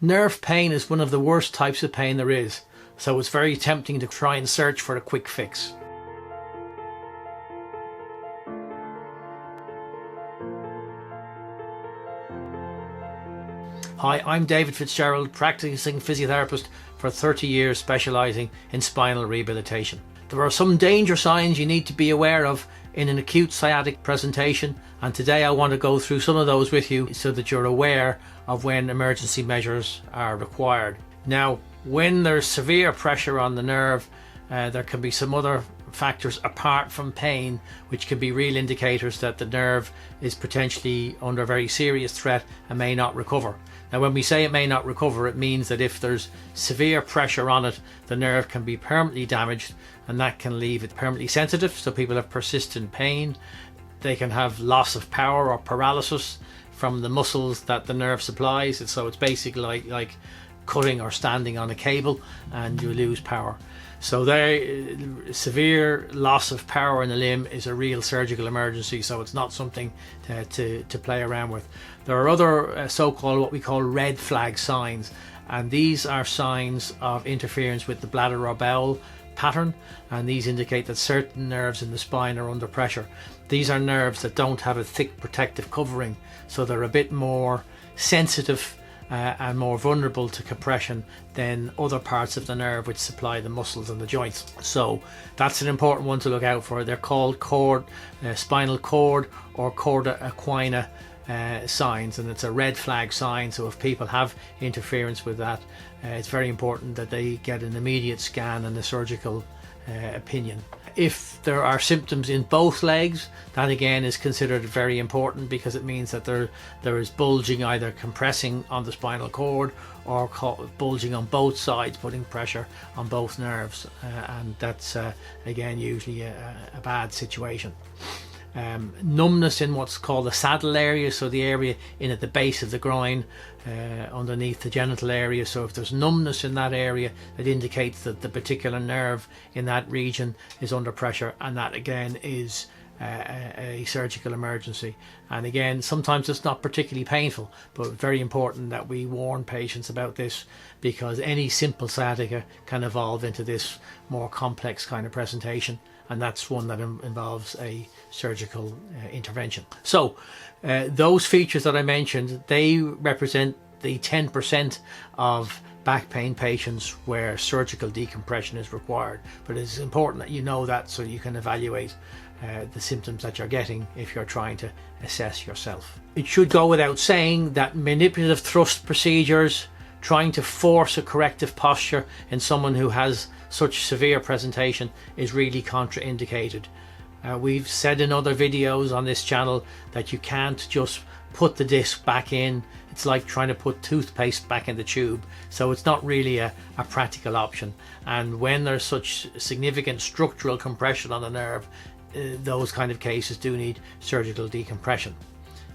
Nerve pain is one of the worst types of pain there is, so it's very tempting to try and search for a quick fix. Hi, I'm David Fitzgerald, practicing physiotherapist for 30 years, specialising in spinal rehabilitation. There are some danger signs you need to be aware of in an acute sciatic presentation, and today I want to go through some of those with you so that you're aware of when emergency measures are required. Now, when there's severe pressure on the nerve, there can be some other factors apart from pain which can be real indicators that the nerve is potentially under very serious threat and may not recover. Now, when we say it may not recover, it means that if there's severe pressure on it, the nerve can be permanently damaged, and that can leave it permanently sensitive, so people have persistent pain. They can have loss of power or paralysis from the muscles that the nerve supplies, and so it's basically like cutting or standing on a cable and you lose power. So severe loss of power in the limb is a real surgical emergency, so it's not something to play around with. There are other so-called what we call red flag signs, and these are signs of interference with the bladder or bowel pattern, and these indicate that certain nerves in the spine are under pressure. These are nerves that don't have a thick protective covering, so they're a bit more sensitive and more vulnerable to compression than other parts of the nerve which supply the muscles and the joints. So that's an important one to look out for. They're called spinal cord or corda equina signs, and it's a red flag sign. So if people have interference with that, it's very important that they get an immediate scan and a surgical opinion. If there are symptoms in both legs, that again is considered very important, because it means that there is bulging, either compressing on the spinal cord or bulging on both sides, putting pressure on both nerves, and that's again usually a bad situation. Numbness in what's called the saddle area, so the area in at the base of the groin, underneath the genital area. So if there's numbness in that area, it indicates that the particular nerve in that region is under pressure, and that again is a surgical emergency. And again, sometimes it's not particularly painful, but very important that we warn patients about this, because any simple sciatica can evolve into this more complex kind of presentation, and that's one that involves a surgical intervention. So those features that I mentioned, they represent the 10% of back pain patients where surgical decompression is required. But it's important that you know that, so you can evaluate the symptoms that you're getting if you're trying to assess yourself. It should go without saying that manipulative thrust procedures, trying to force a corrective posture in someone who has such severe presentation, is really contraindicated. We've said in other videos on this channel that you can't just put the disc back in. It's like trying to put toothpaste back in the tube, so it's not really a practical option. And when there's such significant structural compression on the nerve, those kind of cases do need surgical decompression.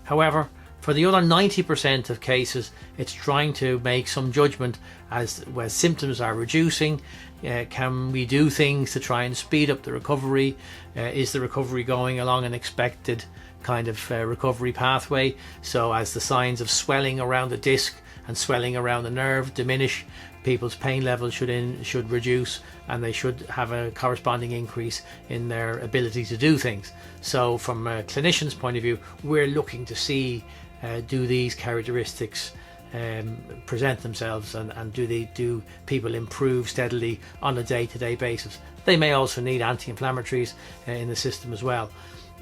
However, for the other 90% of cases, it's trying to make some judgment as where symptoms are reducing. Can we do things to try and speed up the recovery? Is the recovery going along an expected kind of recovery pathway? So as the signs of swelling around the disc and swelling around the nerve diminish, people's pain levels should reduce, and they should have a corresponding increase in their ability to do things. So from a clinician's point of view, we're looking to see do these characteristics present themselves, and do people improve steadily on a day-to-day basis. They may also need anti-inflammatories in the system as well.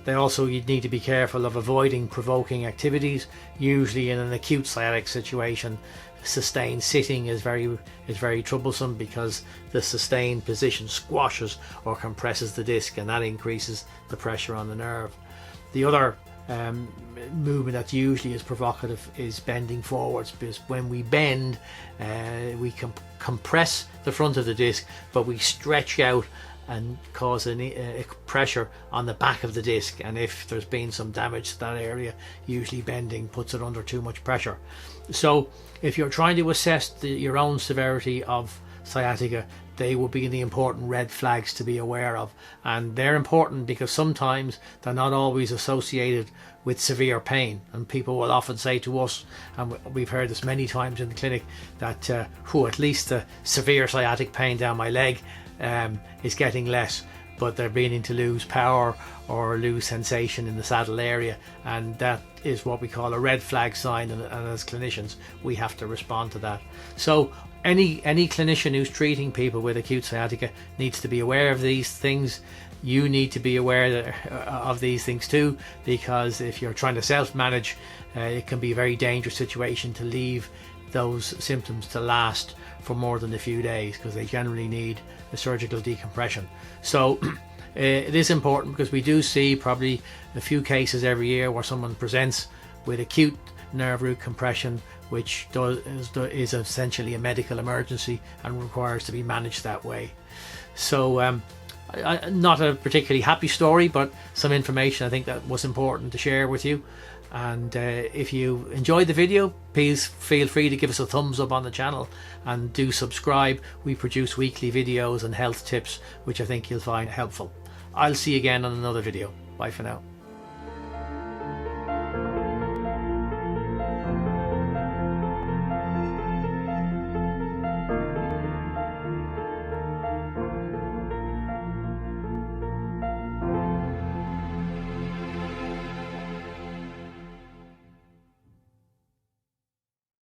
You need to be careful of avoiding provoking activities. Usually in an acute sciatic situation, sustained sitting is very troublesome, because the sustained position squashes or compresses the disc, and that increases the pressure on the nerve. The other movement that usually is provocative is bending forwards, because when we bend, we can compress the front of the disc, but we stretch out and cause a pressure on the back of the disc, and if there's been some damage to that area, usually bending puts it under too much pressure. So if you're trying to assess your own severity of sciatica, they will be the important red flags to be aware of. And they're important because sometimes they're not always associated with severe pain. And people will often say to us, and we've heard this many times in the clinic, that at least the severe sciatic pain down my leg is getting less, but they're beginning to lose power or lose sensation in the saddle area, and that is what we call a red flag sign, and as clinicians we have to respond to that. So any clinician who's treating people with acute sciatica needs to be aware of these things. You need to be aware of these things too, because if you're trying to self-manage, it can be a very dangerous situation to leave those symptoms to last for more than a few days, because they generally need a surgical decompression. So it is important, because we do see probably a few cases every year where someone presents with acute nerve root compression, which is essentially a medical emergency and requires to be managed that way. So not a particularly happy story, but some information I think that was important to share with you. And if you enjoyed the video, please feel free to give us a thumbs up on the channel, and do subscribe. We produce weekly videos and health tips which I think you'll find helpful. I'll see you again on another video. Bye for now.